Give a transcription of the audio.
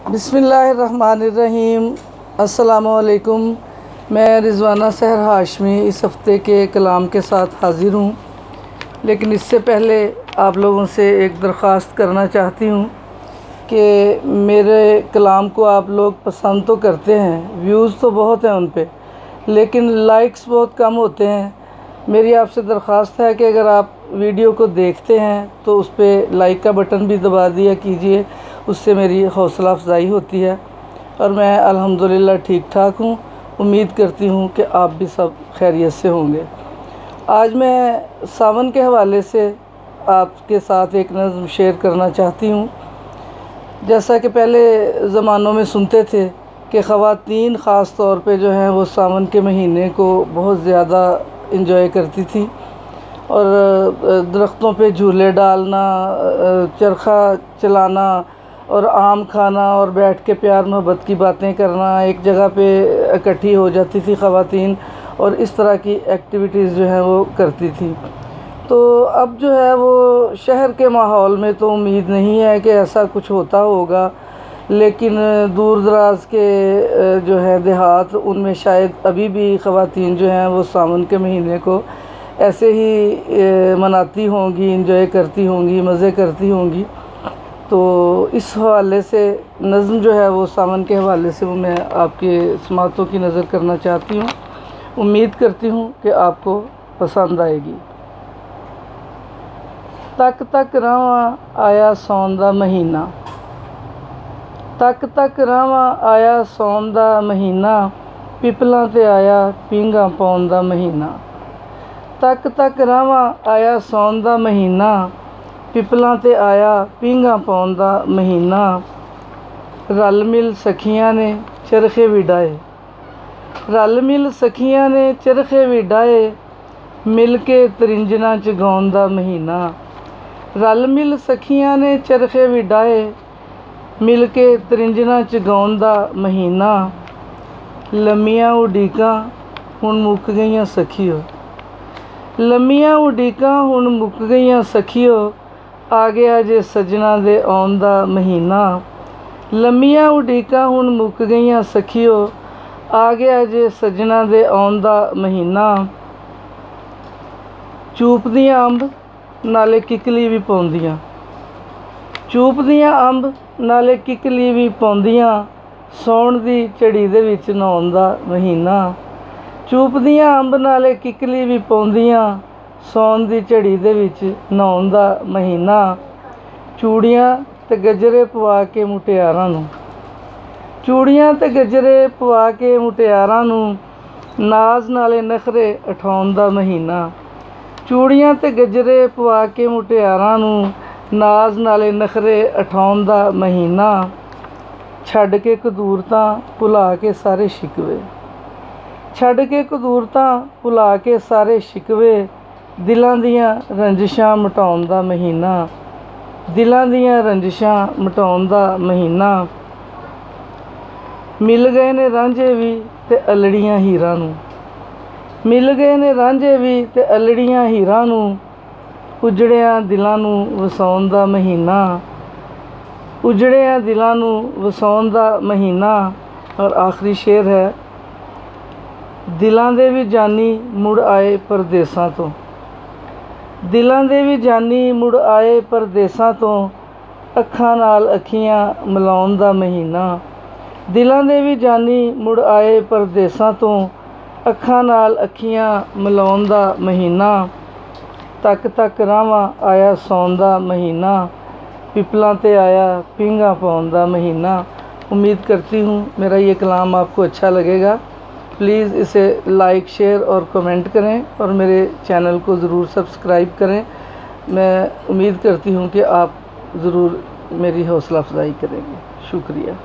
बिस्मिल्लाहिर्रहमानिर्रहीम। अस्सलामुअलैकुम। मैं रिज़वाना सहर हाशमी इस हफ़्ते के कलाम के साथ हाज़िर हूँ, लेकिन इससे पहले आप लोगों से एक दरख्वास्त करना चाहती हूँ कि मेरे कलाम को आप लोग पसंद तो करते हैं, व्यूज़ तो बहुत हैं उन पे, लेकिन लाइक्स बहुत कम होते हैं। मेरी आपसे दरख्वास्त है कि अगर आप वीडियो को देखते हैं तो उस पर लाइक का बटन भी दबा दिया कीजिए, उससे मेरी हौसला अफजाई होती है। और मैं अल्हम्दुलिल्लाह ठीक ठाक हूँ। उम्मीद करती हूँ कि आप भी सब खैरियत से होंगे। आज मैं सावन के हवाले से आपके साथ एक नज़्म शेयर करना चाहती हूँ। जैसा कि पहले ज़मानों में सुनते थे कि ख़वातीन ख़ास तौर पे जो हैं वो सावन के महीने को बहुत ज़्यादा इंजॉय करती थी और दरख्तों पे झूले डालना, चरखा चलाना और आम खाना और बैठ के प्यार मोहब्बत की बातें करना, एक जगह पे इकट्ठी हो जाती थी ख़वातीन और इस तरह की एक्टिविटीज़ जो हैं वो करती थी। तो अब जो है वो शहर के माहौल में तो उम्मीद नहीं है कि ऐसा कुछ होता होगा, लेकिन दूर दराज के जो है देहात, उनमें शायद अभी भी ख़वातीन जो हैं वो सावन के महीने को ऐसे ही मनाती होंगी, इंजॉय करती होंगी, मज़े करती होंगी। तो इस हवाले से नज़्म जो है वो सावन के हवाले से वो मैं आपके समातों की नज़र करना चाहती हूँ। उम्मीद करती हूँ कि आपको पसंद आएगी। तक तक रावां आया सौन दा महीना, तक तक रावां आया सौन दा महीना, पिपलां ते आया पींघां पाउण दा महीना। तक तक रावां आया सौन दा महीना, पिपलां ते आया पींघां पाउण दा महीना। रल मिल सखियां ने चरखे विडाए, रल मिल सखियां ने चरखे विडाए, मिल के तरिंजना च गाउण दा महीना। रल मिल सखियां ने चरखे विडाए, मिल के तरिंजना च गाउण दा महीना। लम्मियां उडीकां हुण मुक गईयां सखियो, लम्मियां उडीकां हुण मुक गईयां सखियो, आ गया जे सजना दे आउण दा महीना। लम्मियां उडीकां हुण मुक गईयां सखियो, आ गया जे सजना दे आउण दा महीना। चूपदियां अंब नाले किकली भी पाउंदियां, चूपदियां अंब नाले किकली भी पाउंदियां, सौण दी झड़ी दे विच नहाउण दा महीना। चूपदियां अंब नाले किकली भी पाउंदियां, सौन दी झड़ी दे विच नहाउण दा महीना। चूड़ियां ते गजरे पवा के मुटियारां नूं, चूड़ियां ते गजरे पवा के मुटियारां नूं, नाज नाले नखरे उठाउण दा महीना। चूड़ियां ते गजरे पवा के मुटियारां नूं, नाज नाले नखरे उठाउण दा महीना। छड्ड के कदूरतां भुला के सारे शिकवे, छड्ड के कदूरतां भुला के सारे शिकवे, दिलां दियां रंजिशां मिटाउण दा महीना। दिलां दियां रंजिशां मिटाउण दा महीना। मिल गए ने रांझे भी ते अलड़ियां हीरां नूं, मिल गए ने रांझे भी ते अलड़ियां हीरां नूं, उजड़ियां दिलां नूं वसाउण दा महीना। उजड़ियां दिलां नूं वसाउण दा महीना। और आखिरी शेर है, दिलां दे भी जानी मुड़ आए परदेसां तो, दिलां दे भी जानी मुड़ आए परदेसां तो, अखां नाल अखियां मिलाउण दा महीना। दिलां दे भी जानी मुड़ आए परदेसां तो, अखां नाल अखियां मिलाउण दा महीना। तक तक रावां आया सौन दा महीना, पिपलां ते आया पींघां पाउण दा महीना। उम्मीद करती हूँ मेरा ये कलाम आपको अच्छा लगेगा। प्लीज़ इसे लाइक, शेयर और कमेंट करें और मेरे चैनल को ज़रूर सब्सक्राइब करें। मैं उम्मीद करती हूँ कि आप ज़रूर मेरी हौसला अफजाई करेंगे। शुक्रिया।